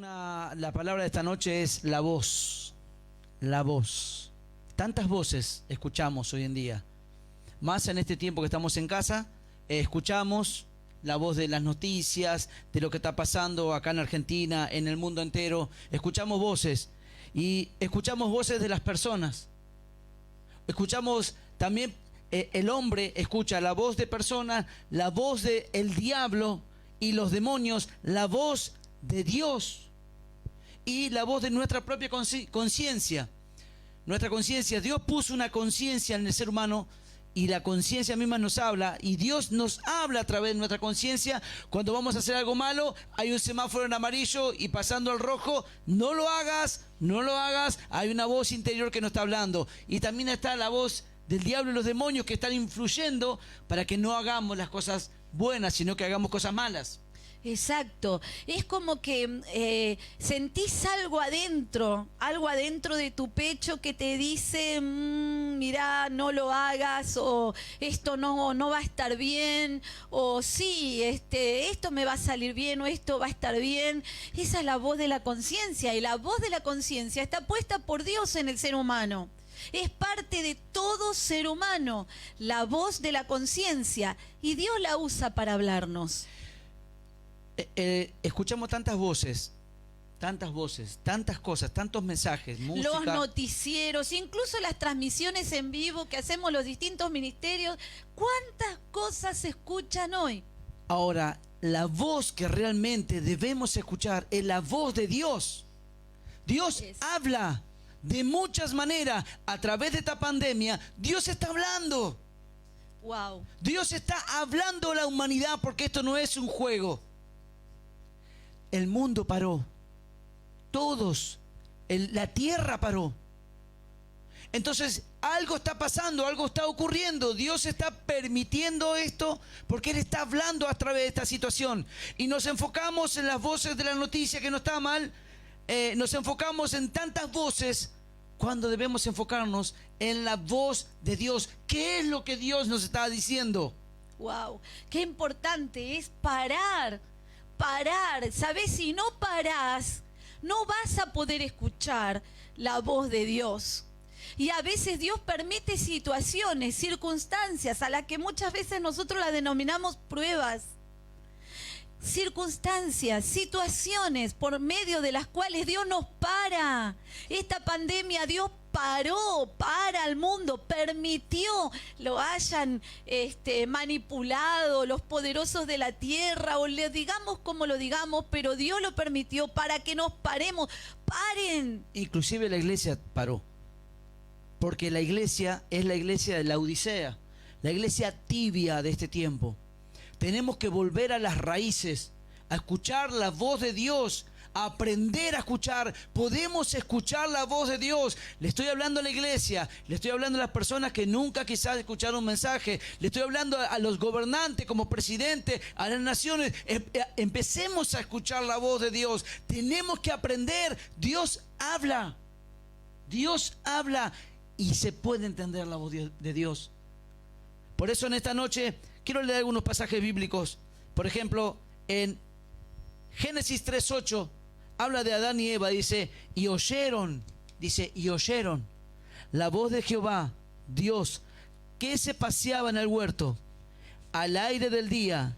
La palabra de esta noche es la voz. La voz. Tantas voces escuchamos hoy en día. Más en este tiempo que estamos en casa, escuchamos la voz de las noticias, de lo que está pasando acá en Argentina, en el mundo entero. Escuchamos voces y escuchamos voces de las personas. Escuchamos también, el hombre escucha la voz de personas, la voz del diablo y los demonios, la voz de Dios y la voz de nuestra propia conciencia. Nuestra conciencia, Dios puso una conciencia en el ser humano y la conciencia misma nos habla, y Dios nos habla a través de nuestra conciencia. Cuando vamos a hacer algo malo, hay un semáforo en amarillo y pasando al rojo, no lo hagas, no lo hagas. Hay una voz interior que nos está hablando, y también está la voz del diablo y los demonios que están influyendo para que no hagamos las cosas buenas, sino que hagamos cosas malas. Exacto, es como que sentís algo adentro de tu pecho que te dice, mirá, no lo hagas, o esto no va a estar bien, o sí, esto me va a salir bien, o esto va a estar bien. Esa es la voz de la conciencia, y la voz de la conciencia está puesta por Dios en el ser humano. Es parte de todo ser humano, la voz de la conciencia, y Dios la usa para hablarnos. Escuchamos tantas voces, tantas cosas, tantos mensajes, música. Los noticieros, incluso las transmisiones en vivo que hacemos los distintos ministerios. ¿Cuántas cosas se escuchan hoy? Ahora, la voz que realmente debemos escuchar es la voz de Dios. Dios habla de muchas maneras. A través de esta pandemia, Dios está hablando. Wow. Dios está hablando a la humanidad, porque esto no es un juego. El mundo paró, la tierra paró. Entonces algo está pasando, algo está ocurriendo. Dios está permitiendo esto porque Él está hablando a través de esta situación. Y nos enfocamos en las voces de la noticia que no está mal, nos enfocamos en tantas voces cuando debemos enfocarnos en la voz de Dios. ¿Qué es lo que Dios nos está diciendo? Wow, qué importante es parar. ¿Sabes? Si no parás, no vas a poder escuchar la voz de Dios. Y a veces Dios permite situaciones, circunstancias, a las que muchas veces nosotros las denominamos pruebas. Circunstancias, situaciones por medio de las cuales Dios nos para. Esta pandemia Dios para al mundo, permitió lo hayan manipulado los poderosos de la tierra, o le digamos como lo digamos, pero Dios lo permitió para que nos paremos. Paren. Inclusive la iglesia paró, porque la iglesia es la iglesia de la Odisea, la iglesia tibia de este tiempo. Tenemos que volver a las raíces, a escuchar la voz de Dios, a aprender a escuchar. Podemos escuchar la voz de Dios. Le estoy hablando a la iglesia, le estoy hablando a las personas que nunca quizás escucharon un mensaje, le estoy hablando a los gobernantes como presidente, a las naciones. Empecemos a escuchar la voz de Dios. Tenemos que aprender. Dios habla y se puede entender la voz de Dios. Por eso en esta noche quiero leer algunos pasajes bíblicos. Por ejemplo, en Génesis 3:8 habla de Adán y Eva. Dice, y oyeron la voz de Jehová, Dios, que se paseaba en el huerto al aire del día,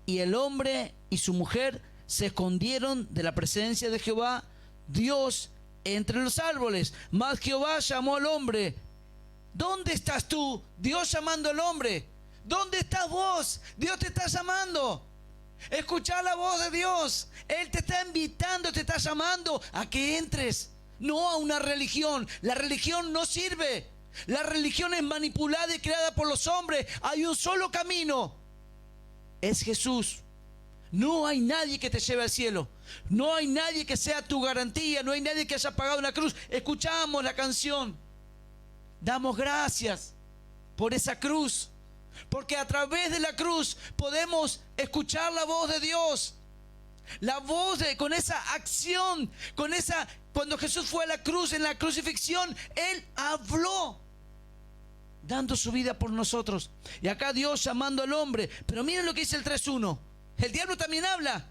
y el hombre y su mujer se escondieron de la presencia de Jehová, Dios, entre los árboles. Mas Jehová llamó al hombre. ¿Dónde estás tú? Dios llamando al hombre. ¿Dónde estás vos? Dios te está llamando. Escuchar la voz de Dios. Él te está invitando, te está llamando a que entres, no a una religión. La religión no sirve. La religión es manipulada y creada por los hombres. Hay un solo camino, es Jesús. No hay nadie que te lleve al cielo. No hay nadie que sea tu garantía. No hay nadie que haya pagado una cruz. Escuchamos la canción, damos gracias por esa cruz, porque a través de la cruz podemos escuchar la voz de Dios. La voz con esa acción, cuando Jesús fue a la cruz, en la crucifixión, Él habló, dando su vida por nosotros. Y acá Dios llamando al hombre. Pero miren lo que dice el 3:1. El diablo también habla.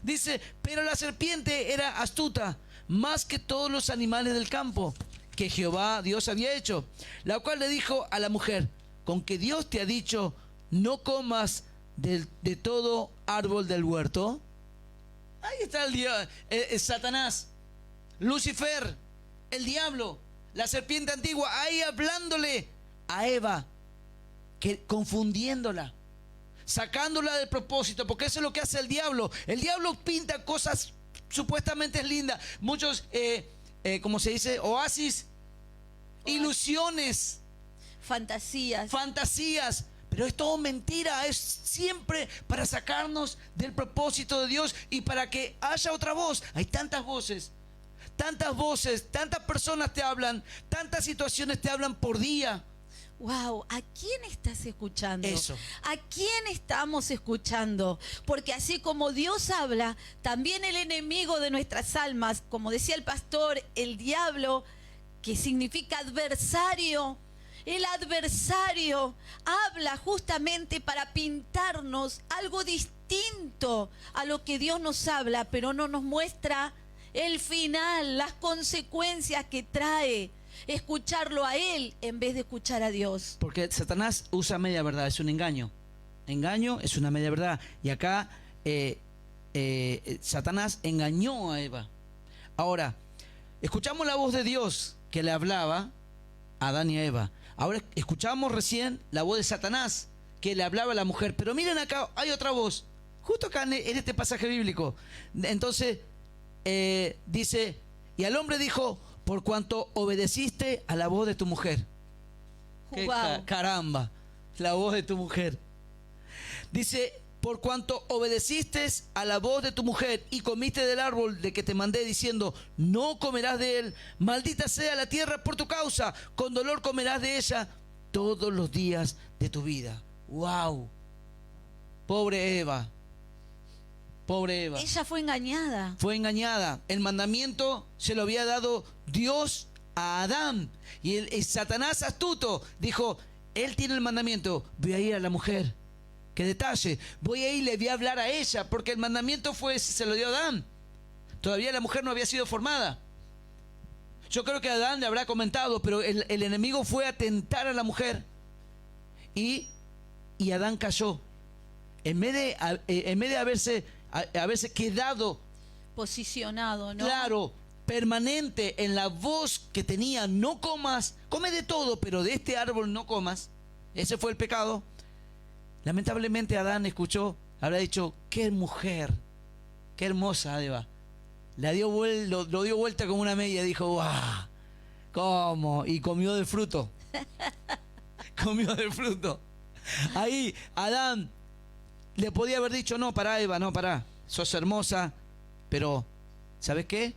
Dice, pero la serpiente era astuta, más que todos los animales del campo que Jehová Dios había hecho, la cual le dijo a la mujer, con que Dios te ha dicho, no comas de todo árbol del huerto. Ahí está Satanás, Lucifer, el diablo, la serpiente antigua, ahí hablándole a Eva, confundiéndola, sacándola del propósito, porque eso es lo que hace el diablo. El diablo pinta cosas supuestamente lindas, muchos, como se dice, oasis, ilusiones, fantasías, pero es todo mentira, es siempre para sacarnos del propósito de Dios y para que haya otra voz. Hay tantas voces, tantas personas te hablan, tantas situaciones te hablan por día. Wow, ¿a quién estás escuchando? Eso. ¿A quién estamos escuchando? Porque así como Dios habla, también el enemigo de nuestras almas, como decía el pastor, el diablo, que significa adversario, el adversario habla justamente para pintarnos algo distinto a lo que Dios nos habla, pero no nos muestra el final, las consecuencias que trae escucharlo a Él en vez de escuchar a Dios. Porque Satanás usa media verdad, es un engaño. Engaño es una media verdad. Y acá Satanás engañó a Eva. Ahora, escuchamos la voz de Dios que le hablaba a Adán y a Eva. Ahora escuchamos recién la voz de Satanás que le hablaba a la mujer. Pero miren acá, hay otra voz. Justo acá en este pasaje bíblico. Entonces, dice, y al hombre dijo, por cuanto obedeciste a la voz de tu mujer. Wow. Caramba, la voz de tu mujer. Dice, por cuanto obedeciste a la voz de tu mujer y comiste del árbol de que te mandé diciendo, no comerás de él, maldita sea la tierra por tu causa, con dolor comerás de ella todos los días de tu vida. Wow. Pobre Eva. Pobre Eva. Ella fue engañada. Fue engañada. El mandamiento se lo había dado Dios a Adán. Y el Satanás astuto dijo, él tiene el mandamiento, voy a ir a la mujer. Qué detalle. Voy a ir y le voy a hablar a ella, porque el mandamiento se lo dio a Adán. Todavía la mujer no había sido formada. Yo creo que Adán le habrá comentado, pero el enemigo fue a tentar a la mujer. Y Adán cayó. En vez de haberse quedado posicionado, ¿no? Claro, permanente en la voz que tenía, no comas, come de todo, pero de este árbol no comas. Ese fue el pecado. Lamentablemente Adán escuchó, habrá dicho, qué mujer, qué hermosa Eva. Lo dio vuelta como una media, dijo, ¡guau! ¿Cómo? Y comió del fruto. Comió del fruto. Ahí Adán le podía haber dicho, no, pará Eva, no, pará, sos hermosa, pero, ¿sabes qué?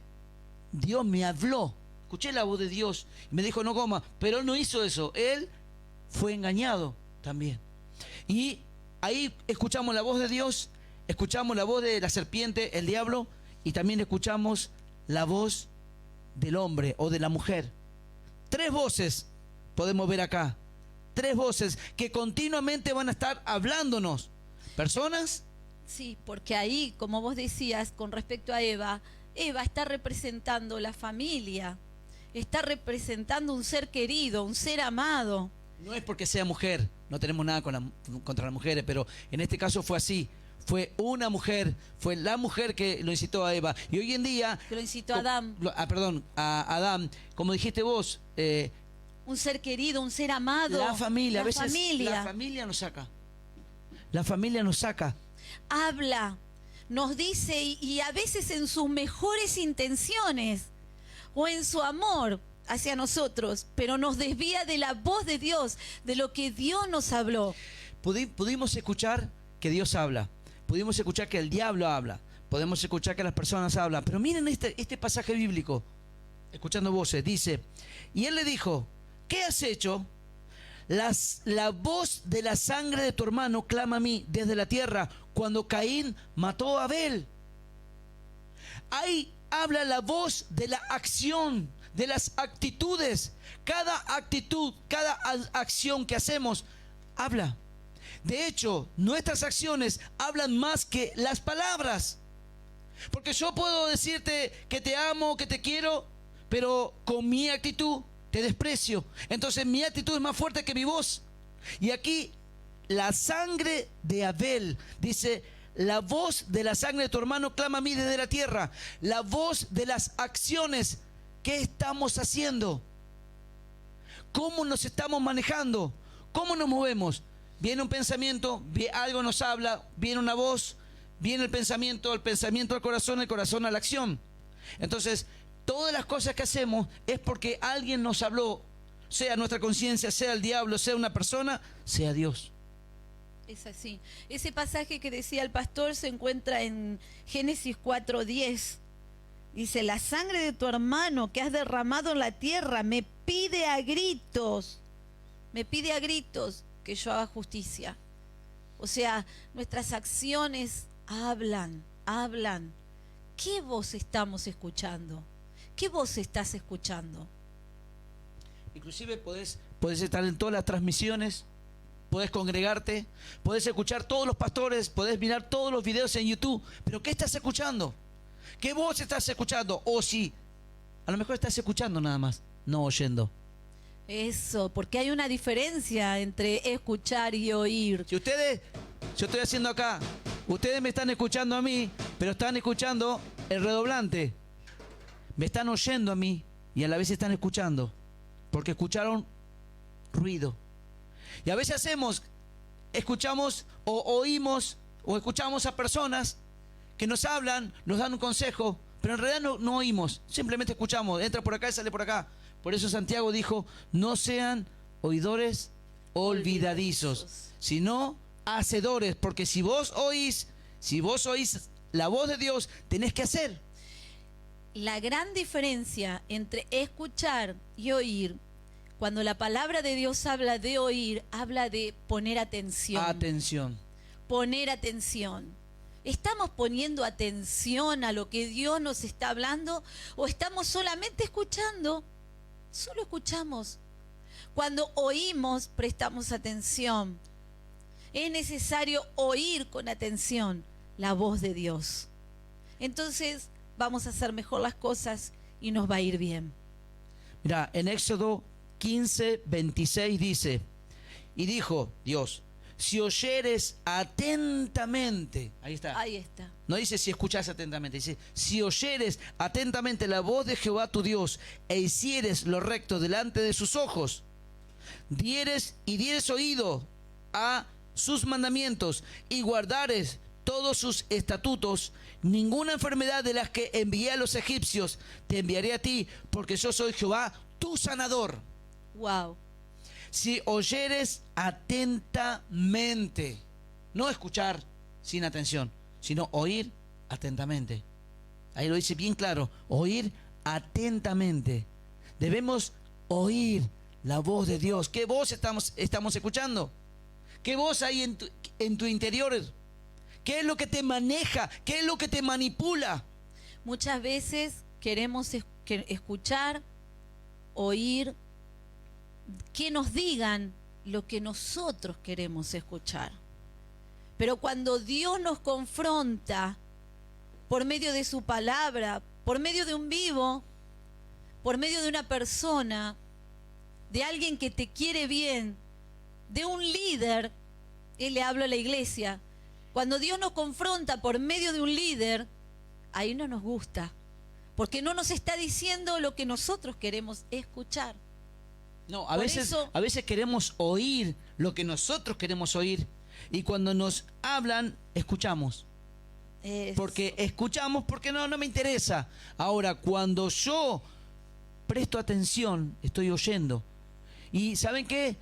Dios me habló, escuché la voz de Dios, y me dijo no coma, pero él no hizo eso, él fue engañado también. Y ahí escuchamos la voz de Dios, escuchamos la voz de la serpiente, el diablo, y también escuchamos la voz del hombre o de la mujer. 3 voces podemos ver acá, 3 voces que continuamente van a estar hablándonos. ¿Personas? Sí, porque ahí, como vos decías, con respecto a Eva, Eva está representando la familia, está representando un ser querido, un ser amado. No es porque sea mujer, no tenemos nada contra las mujeres, pero en este caso fue así. Fue una mujer, fue la mujer que lo incitó a Eva. Y hoy en día... Que lo incitó a Adán. A Adán. Como dijiste vos... un ser querido, un ser amado. La familia, a veces familia. La familia nos saca. La familia nos saca. Habla, nos dice y a veces en sus mejores intenciones o en su amor hacia nosotros, pero nos desvía de la voz de Dios, de lo que Dios nos habló. Pudimos escuchar que Dios habla, pudimos escuchar que el diablo habla, podemos escuchar que las personas hablan, pero miren este pasaje bíblico, escuchando voces, dice, y él le dijo, ¿qué has hecho? La voz de la sangre de tu hermano clama a mí desde la tierra cuando Caín mató a Abel. Ahí habla la voz de la acción, de las actitudes. Cada actitud, cada acción que hacemos habla. De hecho, nuestras acciones hablan más que las palabras. Porque yo puedo decirte que te amo, que te quiero, pero con mi actitud te desprecio. Entonces mi actitud es más fuerte que mi voz. Y aquí la sangre de Abel, dice, la voz de la sangre de tu hermano clama a mí desde la tierra. La voz de las acciones. ¿Qué estamos haciendo? ¿Cómo nos estamos manejando? ¿Cómo nos movemos? Viene un pensamiento, algo nos habla, viene una voz, viene el pensamiento al corazón, el corazón a la acción. Entonces, todas las cosas que hacemos es porque alguien nos habló, sea nuestra conciencia, sea el diablo, sea una persona, sea Dios. Es así. Ese pasaje que decía el pastor se encuentra en Génesis 4:10. Dice, la sangre de tu hermano que has derramado en la tierra me pide a gritos que yo haga justicia. O sea, nuestras acciones hablan. ¿Qué voz estamos escuchando? ¿Qué voz estás escuchando? Inclusive podés estar en todas las transmisiones, podés congregarte, podés escuchar todos los pastores, podés mirar todos los videos en YouTube, pero ¿qué estás escuchando? ¿Qué voz estás escuchando? O si a lo mejor estás escuchando nada más, no oyendo. Eso, porque hay una diferencia entre escuchar y oír. Si ustedes, yo estoy haciendo acá, ustedes me están escuchando a mí, pero están escuchando el redoblante. Me están oyendo a mí y a la vez están escuchando, porque escucharon ruido. Y a veces escuchamos o oímos o escuchamos a personas que nos hablan, nos dan un consejo, pero en realidad no oímos, simplemente escuchamos, entra por acá y sale por acá. Por eso Santiago dijo, no sean oidores olvidadizos, sino hacedores, porque si vos oís la voz de Dios, tenés que hacer. La gran diferencia entre escuchar y oír, cuando la palabra de Dios habla de oír, habla de poner atención. Poner atención. ¿Estamos poniendo atención a lo que Dios nos está hablando o estamos solamente escuchando? Solo escuchamos. Cuando oímos, prestamos atención. Es necesario oír con atención la voz de Dios. Entonces vamos a hacer mejor las cosas y nos va a ir bien. Mira, en Éxodo 15:26 dice, y dijo Dios, si oyeres atentamente, ahí está. No dice si escuchás atentamente, dice, si oyeres atentamente la voz de Jehová tu Dios e hicieres lo recto delante de sus ojos, dieres oído a sus mandamientos y guardares todos sus estatutos, ninguna enfermedad de las que envié a los egipcios te enviaré a ti, porque yo soy Jehová tu sanador. Wow. Si oyeres atentamente, no escuchar sin atención, sino oír atentamente. Ahí lo dice bien claro, oír atentamente. Debemos oír la voz de Dios. ¿Qué voz estamos escuchando? ¿Qué voz hay en tu interior? ¿Qué es lo que te maneja? ¿Qué es lo que te manipula? Muchas veces queremos escuchar, oír, que nos digan lo que nosotros queremos escuchar. Pero cuando Dios nos confronta por medio de su palabra, por medio de un vivo, por medio de una persona, de alguien que te quiere bien, de un líder, él le habla a la iglesia. Cuando Dios nos confronta por medio de un líder, ahí no nos gusta, porque no nos está diciendo lo que nosotros queremos escuchar. No, a veces queremos oír lo que nosotros queremos oír y cuando nos hablan, escuchamos. Porque escuchamos porque no me interesa. Ahora, cuando yo presto atención, estoy oyendo. Y ¿saben qué?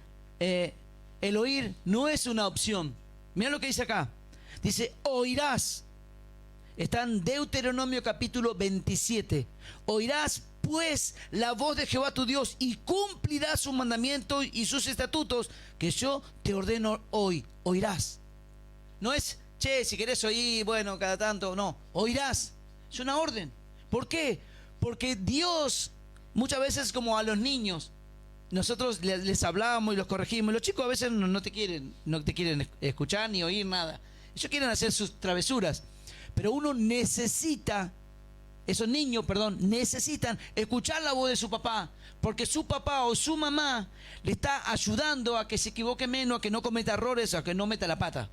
El oír no es una opción. Mira lo que dice acá. Dice, oirás. Está en Deuteronomio capítulo 27. Oirás pues la voz de Jehová tu Dios y cumplirás sus mandamientos y sus estatutos que yo te ordeno hoy. Oirás. No es, si querés oír, bueno, cada tanto. No, oirás. Es una orden. ¿Por qué? Porque Dios, muchas veces como a los niños, nosotros les hablamos y los corregimos. Los chicos a veces no te quieren escuchar ni oír nada. Ellos quieren hacer sus travesuras. Pero uno necesita, esos niños, perdón, necesitan escuchar la voz de su papá, porque su papá o su mamá le está ayudando a que se equivoque menos, a que no cometa errores, a que no meta la pata.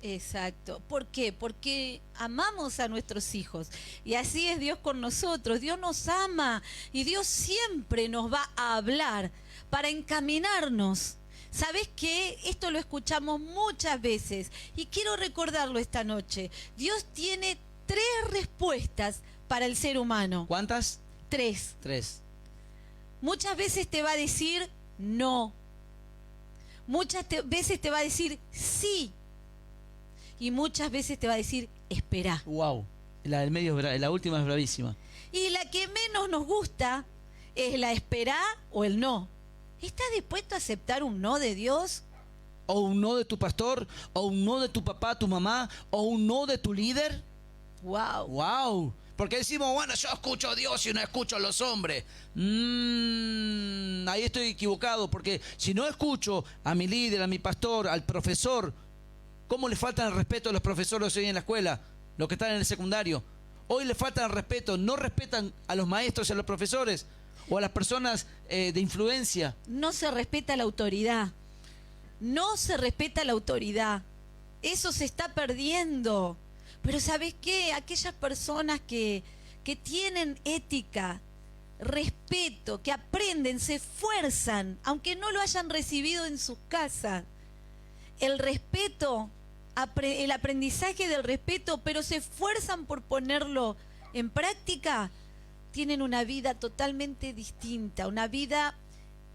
Exacto. ¿Por qué? Porque amamos a nuestros hijos. Y así es Dios con nosotros. Dios nos ama y Dios siempre nos va a hablar para encaminarnos. ¿Sabes qué? Esto lo escuchamos muchas veces y quiero recordarlo esta noche. Dios tiene 3 respuestas para el ser humano. ¿Cuántas? 3. 3. Muchas veces te va a decir no. Veces te va a decir sí. Y muchas veces te va a decir espera. Wow. La del medio, la última es bravísima. Y la que menos nos gusta es la espera o el no. ¿Estás dispuesto a aceptar un no de Dios? O un no de tu pastor, o un no de tu papá, tu mamá, o un no de tu líder. Wow. Wow. Porque decimos, bueno, yo escucho a Dios y no escucho a los hombres. Ahí estoy equivocado, porque si no escucho a mi líder, a mi pastor, al profesor, ¿cómo le faltan el respeto a los profesores hoy en la escuela? Los que están en el secundario. Hoy le faltan el respeto, no respetan a los maestros y a los profesores o a las personas de influencia. No se respeta la autoridad. No se respeta la autoridad. Eso se está perdiendo. Pero ¿sabes qué? Aquellas personas que tienen ética, respeto, que aprenden, se esfuerzan, aunque no lo hayan recibido en su casa. El respeto, el aprendizaje del respeto, pero se esfuerzan por ponerlo en práctica, tienen una vida totalmente distinta, una vida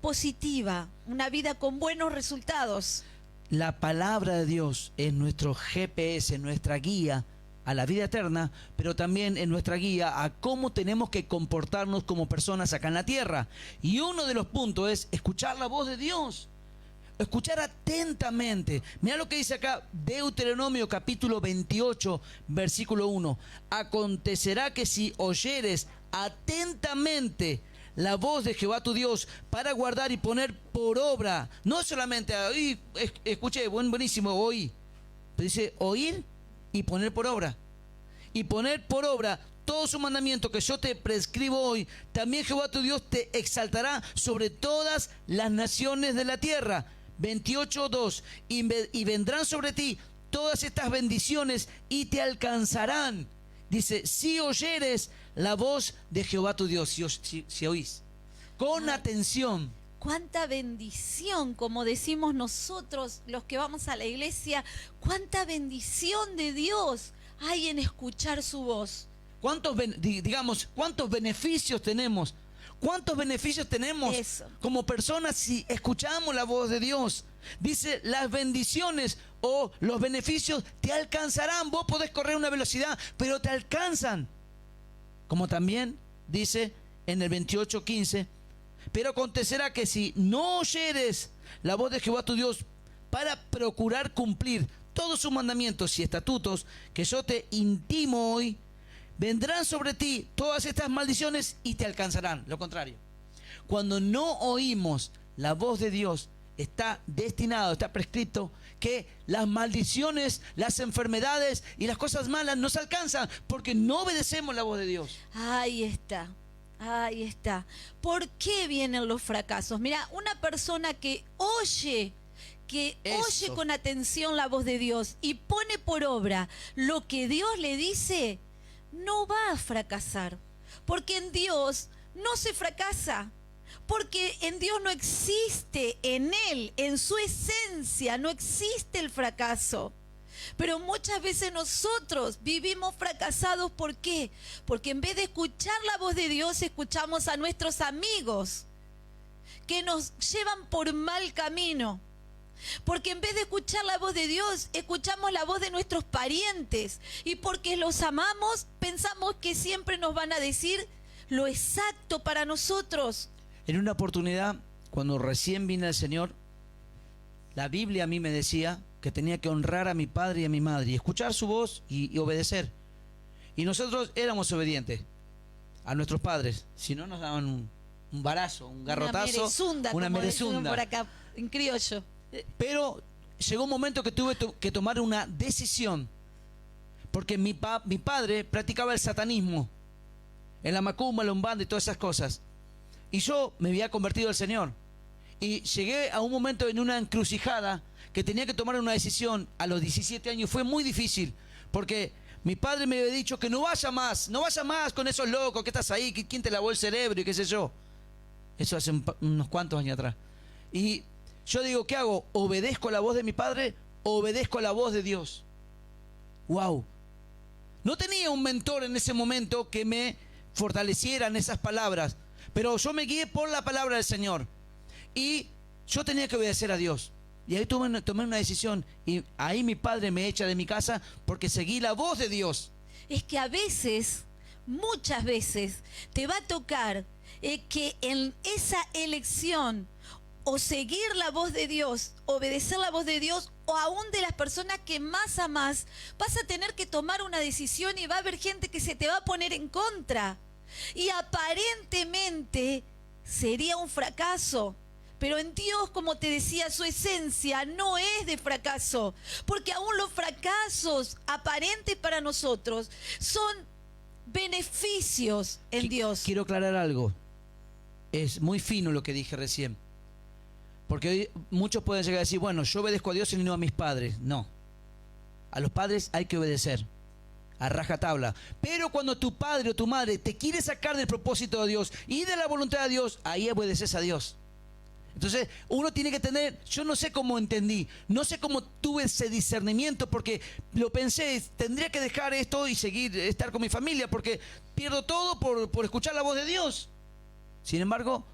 positiva, una vida con buenos resultados. La palabra de Dios es nuestro GPS, nuestra guía a la vida eterna, pero también es nuestra guía a cómo tenemos que comportarnos como personas acá en la tierra. Y uno de los puntos es escuchar la voz de Dios. Escuchar atentamente. Mira lo que dice acá Deuteronomio capítulo 28 versículo 1. Acontecerá que si oyeres atentamente la voz de Jehová tu Dios para guardar y poner por obra, no solamente oí, escuché, buenísimo, oí, pero dice oír y poner por obra. Y poner por obra todo su mandamiento que yo te prescribo hoy, también Jehová tu Dios te exaltará sobre todas las naciones de la tierra. 28:2. Y vendrán sobre ti todas estas bendiciones y te alcanzarán. Dice, si oyeres la voz de Jehová tu Dios, si oís, con atención. Cuánta bendición, como decimos nosotros, los que vamos a la iglesia, cuánta bendición de Dios hay en escuchar su voz. ¿Cuántos beneficios tenemos? ¿Cuántos beneficios tenemos como personas si escuchamos la voz de Dios? Dice, las bendiciones o los beneficios te alcanzarán. Vos podés correr una velocidad, pero te alcanzan. Como también dice en el 28:15, pero acontecerá que si no oyeres la voz de Jehová tu Dios para procurar cumplir todos sus mandamientos y estatutos que yo te intimo hoy, vendrán sobre ti todas estas maldiciones y te alcanzarán. Lo contrario, cuando no oímos la voz de Dios, está destinado, está prescrito que las maldiciones, las enfermedades y las cosas malas nos alcanzan porque no obedecemos la voz de Dios. Ahí está. Ahí está. ¿Por qué vienen los fracasos? Mira, una persona que oye con atención la voz de Dios y pone por obra lo que Dios le dice, no va a fracasar. Porque en Dios no se fracasa. Porque en Dios no existe, en Él, en su esencia, no existe el fracaso. Pero muchas veces nosotros vivimos fracasados. ¿Por qué? Porque en vez de escuchar la voz de Dios, escuchamos a nuestros amigos que nos llevan por mal camino. Porque en vez de escuchar la voz de Dios, escuchamos la voz de nuestros parientes. Y porque los amamos, pensamos que siempre nos van a decir lo exacto para nosotros. En una oportunidad, cuando recién vine al Señor, la Biblia a mí me decía que tenía que honrar a mi padre y a mi madre y escuchar su voz y obedecer. Y nosotros éramos obedientes a nuestros padres. Si no, nos daban un barazo, un garrotazo, una merezunda. Por acá, en criollo. Pero llegó un momento que tuve que tomar una decisión. porque mi padre practicaba el satanismo, en la macumba, la umbanda y todas esas cosas. Y yo me había convertido al Señor. Y llegué a un momento en una encrucijada que tenía que tomar una decisión a los 17 años. Fue muy difícil, porque mi padre me había dicho que no vaya más con esos locos, que estás ahí, que quién te lavó el cerebro y qué sé yo. Eso hace unos cuantos años atrás. Y yo digo, ¿qué hago? ¿Obedezco la voz de mi padre o obedezco la voz de Dios? ¡Wow! No tenía un mentor en ese momento que me fortaleciera en esas palabras, pero yo me guié por la palabra del Señor. Y yo tenía que obedecer a Dios. Y ahí tomé una decisión. Y ahí mi padre me echa de mi casa porque seguí la voz de Dios. Es que a veces, muchas veces, te va a tocar que en esa elección, o seguir la voz de Dios, obedecer la voz de Dios, o aún de las personas que más amás, vas a tener que tomar una decisión y va a haber gente que se te va a poner en contra. Y aparentemente sería un fracaso. Pero en Dios, como te decía, su esencia no es de fracaso. Porque aún los fracasos aparentes para nosotros son beneficios en Dios. Quiero aclarar algo. Es muy fino lo que dije recién. Porque hoy muchos pueden llegar a decir, bueno, yo obedezco a Dios y no a mis padres. No. A los padres hay que obedecer. A rajatabla. Pero cuando tu padre o tu madre te quiere sacar del propósito de Dios y de la voluntad de Dios, ahí obedeces a Dios. Entonces uno tiene que tener, yo no sé cómo entendí, no sé cómo tuve ese discernimiento, porque lo pensé, tendría que dejar esto y seguir, estar con mi familia, porque pierdo todo por escuchar la voz de Dios. Sin embargo,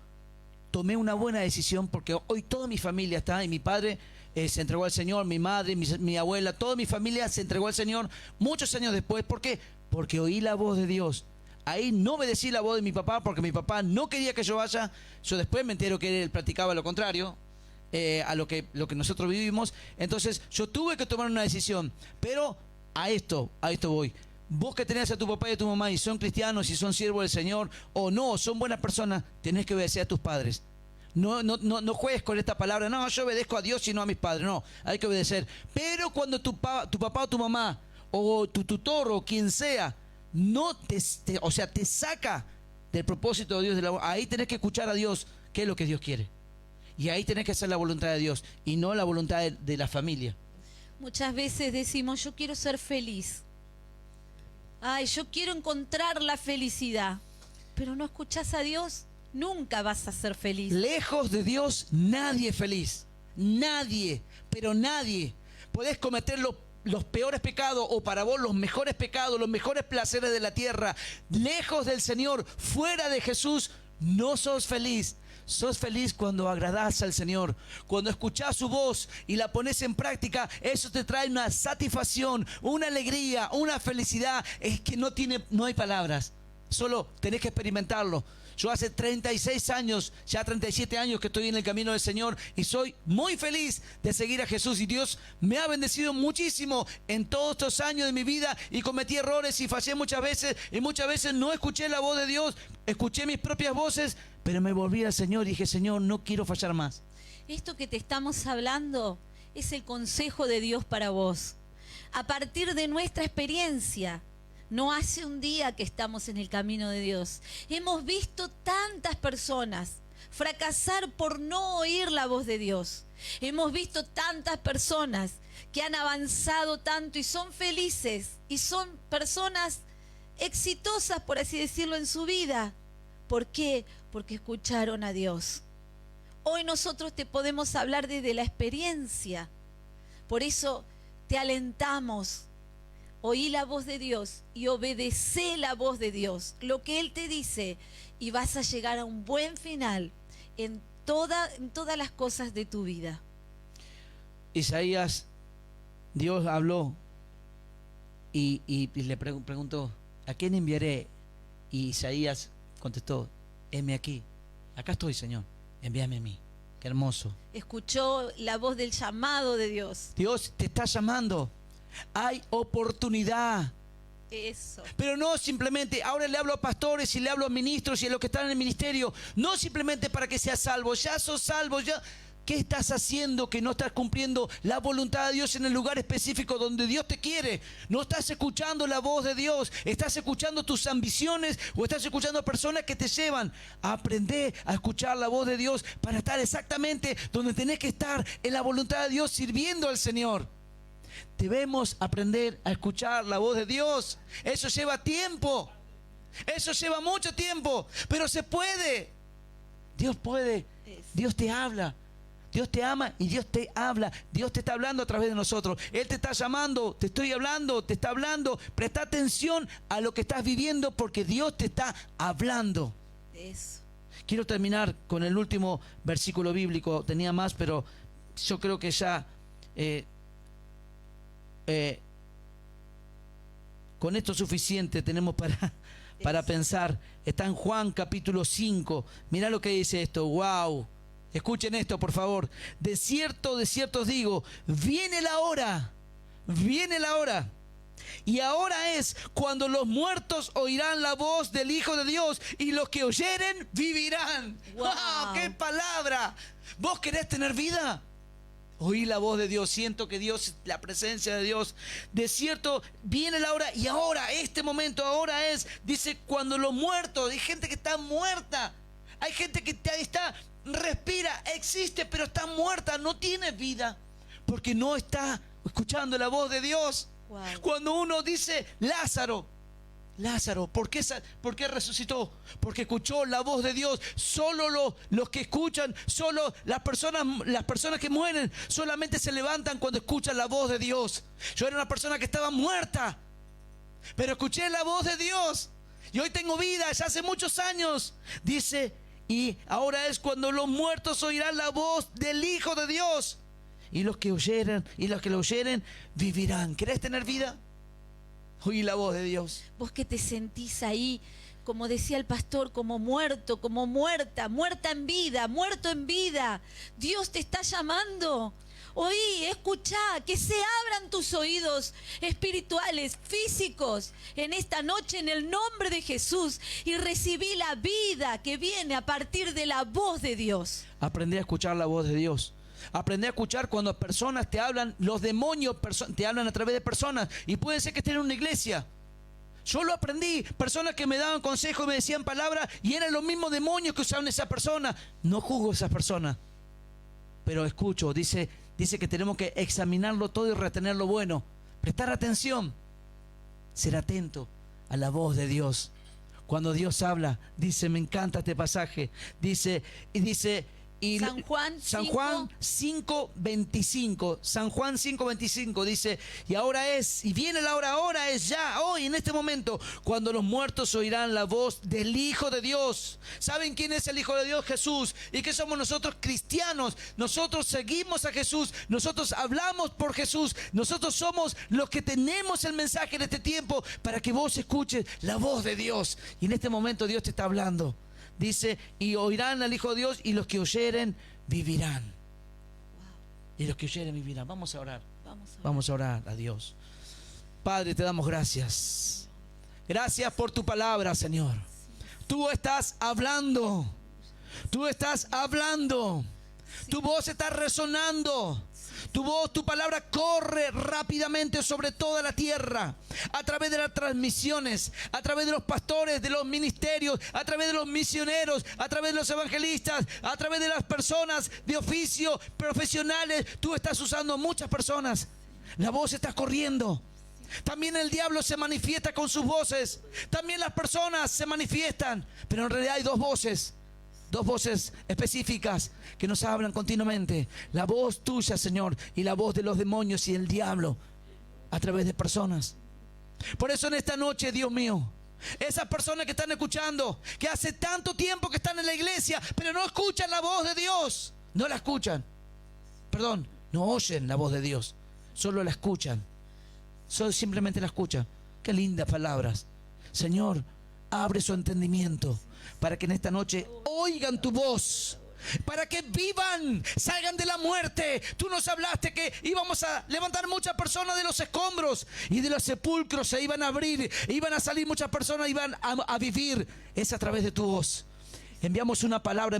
tomé una buena decisión, porque hoy toda mi familia está, y mi padre se entregó al Señor, mi madre, mi abuela, toda mi familia se entregó al Señor muchos años después. ¿Por qué? Porque oí la voz de Dios. Ahí no obedecí la voz de mi papá, porque mi papá no quería que yo vaya. Yo después me entero que él practicaba lo contrario a lo que nosotros vivimos. Entonces yo tuve que tomar una decisión. Pero a esto voy. Vos que tenés a tu papá y a tu mamá y son cristianos y son siervos del Señor, o no, son buenas personas, tenés que obedecer a tus padres. No juegues con esta palabra, no, yo obedezco a Dios y no a mis padres. No, hay que obedecer. Pero cuando tu papá o tu mamá, o tu tutor o quien sea, no te saca del propósito de Dios, ahí tenés que escuchar a Dios, qué es lo que Dios quiere. Y ahí tenés que hacer la voluntad de Dios y no la voluntad de la familia. Muchas veces decimos, yo quiero ser feliz. Ay, yo quiero encontrar la felicidad. Pero no escuchás a Dios, nunca vas a ser feliz. Lejos de Dios, nadie es feliz. Nadie, pero nadie. Podés cometer los peores pecados, o para vos los mejores pecados, los mejores placeres de la tierra. Lejos del Señor, fuera de Jesús, no sos feliz. Sos feliz cuando agradás al Señor, cuando escuchás su voz y la pones en práctica. Eso te trae una satisfacción, una alegría, una felicidad. Es que no hay palabras, solo tenés que experimentarlo. Yo hace 36 años, ya 37 años que estoy en el camino del Señor y soy muy feliz de seguir a Jesús, y Dios me ha bendecido muchísimo en todos estos años de mi vida, y cometí errores y fallé muchas veces, y muchas veces no escuché la voz de Dios, escuché mis propias voces, pero me volví al Señor y dije, Señor, no quiero fallar más. Esto que te estamos hablando es el consejo de Dios para vos. A partir de nuestra experiencia, no hace un día que estamos en el camino de Dios. Hemos visto tantas personas fracasar por no oír la voz de Dios. Hemos visto tantas personas que han avanzado tanto y son felices y son personas exitosas, por así decirlo, en su vida. ¿Por qué? Porque escucharon a Dios. Hoy nosotros te podemos hablar desde la experiencia. Por eso te alentamos. Oí la voz de Dios y obedecé la voz de Dios, lo que Él te dice, y vas a llegar a un buen final en todas las cosas de tu vida. Isaías, Dios habló y le preguntó, ¿a quién enviaré? Y Isaías contestó, heme aquí, acá estoy, Señor, envíame a mí. Qué hermoso. Escuchó la voz del llamado de Dios. Dios te está llamando. Hay oportunidad. Eso. Pero no simplemente, ahora le hablo a pastores y le hablo a ministros y a los que están en el ministerio, no simplemente para que seas salvo, ya sos salvo, ya ¿Qué estás haciendo que no estás cumpliendo la voluntad de Dios en el lugar específico donde Dios te quiere? No estás escuchando la voz de Dios, estás escuchando tus ambiciones o estás escuchando a personas que te llevan a aprender a escuchar la voz de Dios para estar exactamente donde tenés que estar, en la voluntad de Dios, sirviendo al Señor. Debemos aprender a escuchar la voz de Dios. Eso lleva tiempo. Eso lleva mucho tiempo. Pero se puede. Dios puede. Dios te habla. Dios te ama y Dios te habla. Dios te está hablando a través de nosotros. Él te está llamando, te estoy hablando, te está hablando. Presta atención a lo que estás viviendo porque Dios te está hablando. Eso. Quiero terminar con el último versículo bíblico. Tenía más, pero yo creo que ya... con esto suficiente tenemos para pensar. Está en Juan capítulo 5. Mirá lo que dice esto. Wow. Escuchen esto, por favor. De cierto os digo, viene la hora, y ahora es cuando los muertos oirán la voz del Hijo de Dios, y los que oyeren vivirán. Wow, ¡qué palabra! ¿Vos querés tener vida? Oí la voz de Dios, siento que Dios, la presencia de Dios. De cierto, viene la hora, y ahora, este momento, ahora es, dice, cuando los muertos, hay gente que está muerta, hay gente que está, respira, existe, pero está muerta, no tiene vida, porque no está escuchando la voz de Dios. Wow. Cuando uno dice, Lázaro, ¿por qué resucitó? Porque escuchó la voz de Dios. Solo los que escuchan, solo las personas que mueren, solamente se levantan cuando escuchan la voz de Dios. Yo era una persona que estaba muerta, pero escuché la voz de Dios y hoy tengo vida, ya hace muchos años. Dice, y ahora es cuando los muertos oirán la voz del Hijo de Dios, y los que lo oyeren vivirán. ¿Querés tener vida? Oí la voz de Dios. Vos que te sentís ahí, como decía el pastor, como muerto, como muerta, muerto en vida. Dios te está llamando. Oí, escuchá, que se abran tus oídos espirituales, físicos, en esta noche en el nombre de Jesús, y recibí la vida que viene a partir de la voz de Dios. Aprendí a escuchar la voz de Dios. Aprendí a escuchar cuando personas te hablan, los demonios te hablan a través de personas, y puede ser que estén en una iglesia. Yo lo aprendí, personas que me daban consejos, me decían palabras, y eran los mismos demonios que usaban esa persona. No juzgo a esas personas, pero escucho. Dice que tenemos que examinarlo todo y retener lo bueno. Prestar atención, ser atento a la voz de Dios. Cuando Dios habla, dice, me encanta este pasaje, dice, y San Juan 5:25. San Juan 5:25 dice, y viene la hora, ahora es ya, hoy, en este momento, cuando los muertos oirán la voz del Hijo de Dios. ¿Saben quién es el Hijo de Dios? Jesús. ¿Y qué somos nosotros? Cristianos. Nosotros seguimos a Jesús, nosotros hablamos por Jesús, nosotros somos los que tenemos el mensaje en este tiempo para que vos escuches la voz de Dios. Y en este momento Dios te está hablando. Dice, y oirán al Hijo de Dios, y los que oyeren vivirán. Wow. Y los que oyeren vivirán. Vamos a orar. Vamos a orar a Dios. Padre, te damos gracias. Gracias por tu palabra, Señor. Tú estás hablando. Tú estás hablando. Tu voz está resonando. Tu voz, tu palabra corre rápidamente sobre toda la tierra, a través de las transmisiones, a través de los pastores, de los ministerios, a través de los misioneros, a través de los evangelistas, a través de las personas de oficio, profesionales. Tú estás usando a muchas personas. La voz está corriendo. También el diablo se manifiesta con sus voces. También las personas se manifiestan. Pero en realidad hay dos voces específicas que nos hablan continuamente. La voz tuya, Señor, y la voz de los demonios y el diablo a través de personas. Por eso en esta noche, Dios mío, esas personas que están escuchando, que hace tanto tiempo que están en la iglesia, pero no escuchan la voz de Dios, no la escuchan, no oyen la voz de Dios, solo la escuchan, simplemente la escuchan. Qué lindas palabras. Señor, abre su entendimiento para que en esta noche oigan tu voz, para que vivan, salgan de la muerte. Tú nos hablaste que íbamos a levantar muchas personas de los escombros y de los sepulcros se iban a abrir, iban a salir muchas personas, iban a vivir. Es a través de tu voz. Enviamos una palabra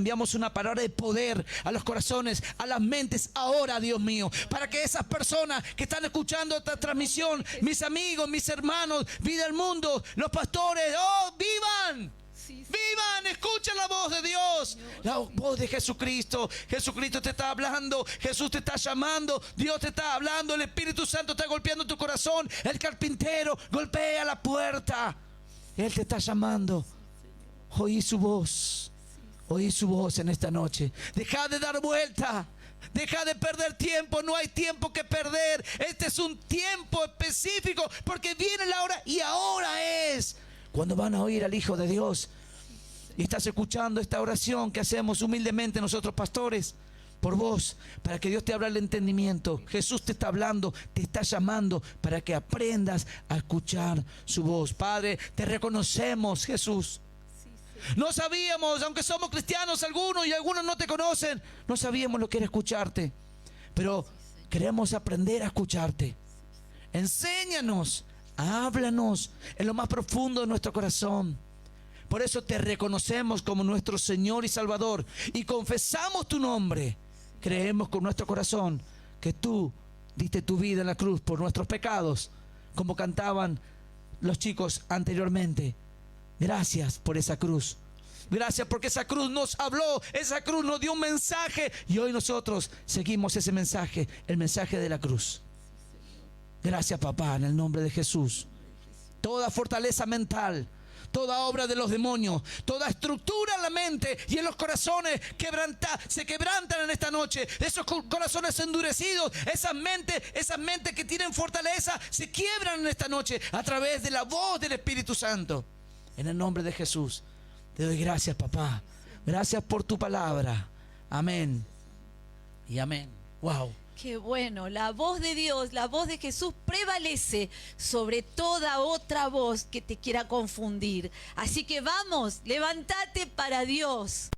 de poder a los corazones, a las mentes ahora, Dios mío, para que esas personas que están escuchando esta transmisión, mis amigos, mis hermanos, vida del mundo, los pastores, ¡oh, vivan! Vivan, escuchen la voz de Dios, la voz de Jesucristo. Jesucristo te está hablando, Jesús te está llamando, Dios te está hablando, el Espíritu Santo está golpeando tu corazón, el carpintero golpea la puerta, Él te está llamando. Oí su voz en esta noche. Deja de dar vuelta, deja de perder tiempo, no hay tiempo que perder. Este es un tiempo específico porque viene la hora y ahora es cuando van a oír al Hijo de Dios. Y estás escuchando esta oración que hacemos humildemente nosotros pastores por vos, para que Dios te abra el entendimiento. Jesús te está hablando, te está llamando para que aprendas a escuchar su voz. Padre, te reconocemos, Jesús. No sabíamos, aunque somos cristianos algunos y algunos no te conocen, no sabíamos lo que era escucharte, pero queremos aprender a escucharte. Enséñanos, háblanos en lo más profundo de nuestro corazón. Por eso te reconocemos como nuestro Señor y Salvador y confesamos tu nombre. Creemos con nuestro corazón que tú diste tu vida en la cruz por nuestros pecados, como cantaban los chicos anteriormente. Gracias por esa cruz. Gracias porque esa cruz nos habló, esa cruz nos dio un mensaje y hoy nosotros seguimos ese mensaje, el mensaje de la cruz. Gracias, papá, en el nombre de Jesús. Toda fortaleza mental, toda obra de los demonios, toda estructura en la mente y en los corazones se quebrantan en esta noche. Esos corazones endurecidos, esas mentes que tienen fortaleza, se quiebran en esta noche a través de la voz del Espíritu Santo. En el nombre de Jesús, te doy gracias, papá. Gracias por tu palabra. Amén y amén. Wow. Qué bueno, la voz de Dios, la voz de Jesús prevalece sobre toda otra voz que te quiera confundir. Así que vamos, levántate para Dios.